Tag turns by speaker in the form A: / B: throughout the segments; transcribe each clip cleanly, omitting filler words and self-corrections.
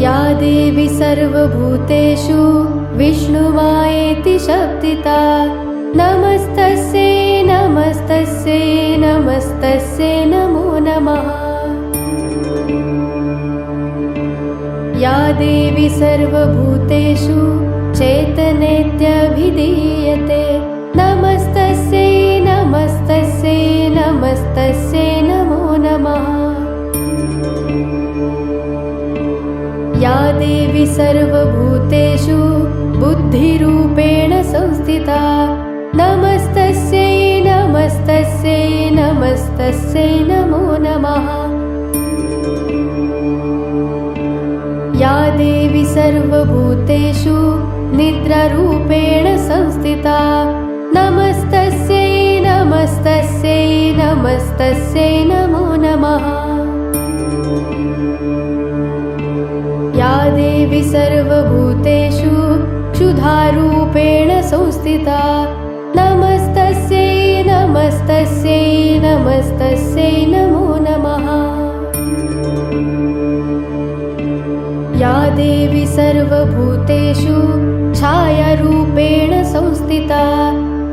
A: या देवी सर्वभूतेषु विष्णुमायेति शब्दिता नमस्तस्यै नमस्तस्यै नमस्तस्यै नमो नमः। या देवी सर्वभूतेषु चैतन्येत्यभिधीयते नमस्तस्यै नमस्तस्यै नमस्तस्यै नमो नमः। या देवी सर्वभूतेषु बुद्धिरूपेण संस्थिता नमस्तस्यै नमस्तस्यै नमस्तस्यै नमो नमः। या देवी सर्वभूतेषु निद्रारूपेण संस्थिता नमस्तस्यै नमस्तस्यै नमस्तस्यै नमो नमः। या देवी सर्वभूतेषु क्षुधारूपेण संस्थिता नमस्तस्यै नमस्तस्यै नमस्तस्यै नमो नमः। या देवी सर्वभूतेषु छायारूपेण संस्थिता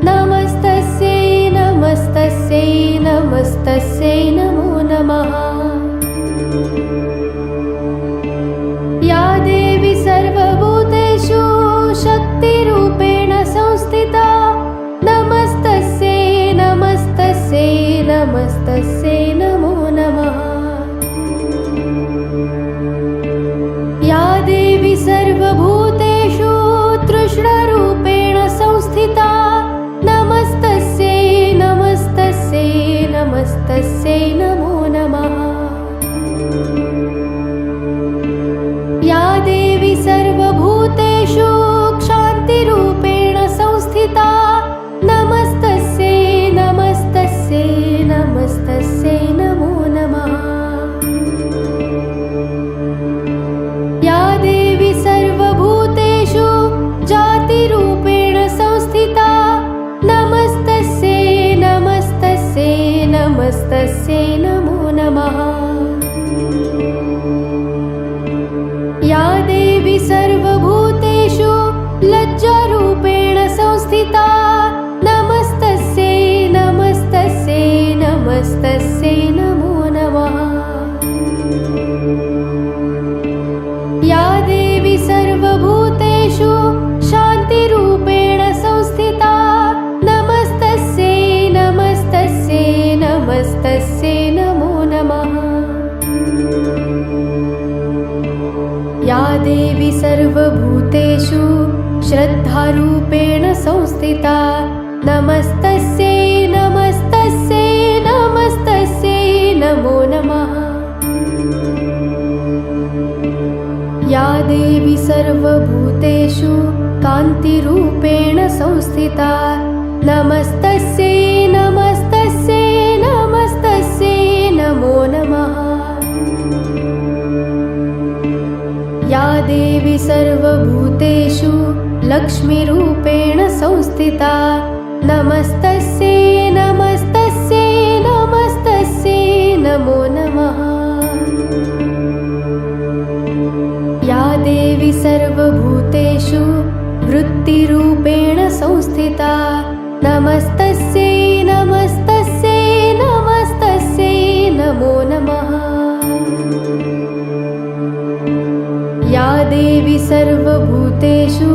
A: नमस्तस्यै नमस्तस्यै नमस्तस्यै नमो नमः। या देवी सर्वभूतेषु शक्तिरूपेण संस्थिता नमस्तस्यै नमस्तस्यै नमस्तस्यै नमो नमः। या देवी सर्वभूतेषु तृष्णारूपेण संस्थिता नमस्तस्यै नमस्तस्यै नमस्तस्यै नमो नमः। या देवी सर्वभूतेषु क्षान्तिरूपेण संस्थिता नमस्तस्यै नमस्तस्यै नमस्तस्यै नमो नमः। या देवी सर्वभूतेषु जातिरूपेण संस्थिता नमस्तस्यै नमस्तस्यै नमस्तस्यै नमो नमः। या देवी सर्वभूतेषु लज्जारूपेण संस्थिता नमस्तस्यै नमस्तस्यै नमस्तस्यै नमो नमः। या देवी सर्वभूतेषु शान्तिरूपेण संस्थिता नमस्तस्यै नमस्तस्यै नमस्तस्यै नमो नमः। या देवी सर्वभूतेषु श्रद्धारूपेण संस्थिता नमस्तस्यै नमस्तस्यै नमस्तस्यै नमो नमः। या देवी सर्वभूतेषु कान्तिरूपेण संस्थिता नमस्तस्यै नमस्तस्यै नमस्तस्यै नमो नमः। या देवी सर्वभूतेषु लक्ष्मीरूपेण संस्थिता नमस्तस्यै नमस्तस्यै नमस्तस्यै नमो नमः। या देवी सर्वभूतेषु वृत्तिरूपेण संस्थिता नमस्तस्यै नमस्तस्यै नमस्तस्यै नमो नमः। या देवी सर्वभूतेषु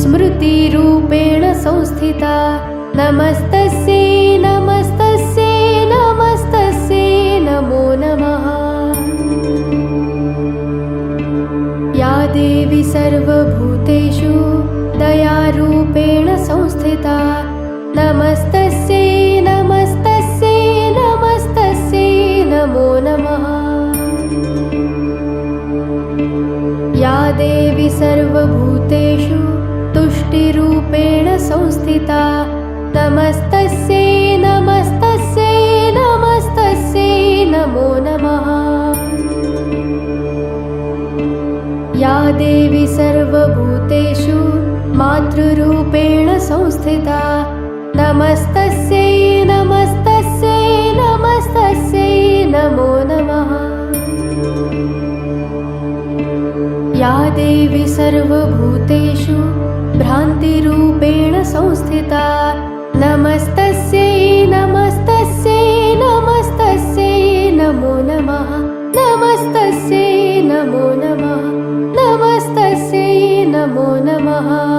A: स्मृतिरूपेण संस्थिता नमस्तस्यै नमस्तस्यै नमस्तस्यै नमो नमः। या देवी सर्वभूतेषु दयारूपेण संस्थिता नमस्तस्यै नमस्तस्यै नमस्तस्यै नमो नमः। या देवी सर्वभूतेषु तुष्टिरूपेण संस्थिता नमस्तस्यै नमस्तस्यै नमस्तस्यै नमो नमः। या देवी सर्वभूतेषु मातृरूपेण संस्थिता नमस्तस्यै नमस्तस्यै नमस्तस्यै नमो देवी सर्वभूतेषु भ्रान्तिरूपेण संस्थिता नमस्तस्यै नमस्तस्यै नमस्तस्यै नमो नमः नमस्तस्यै नमो नमः नमस्तस्यै नमो नमः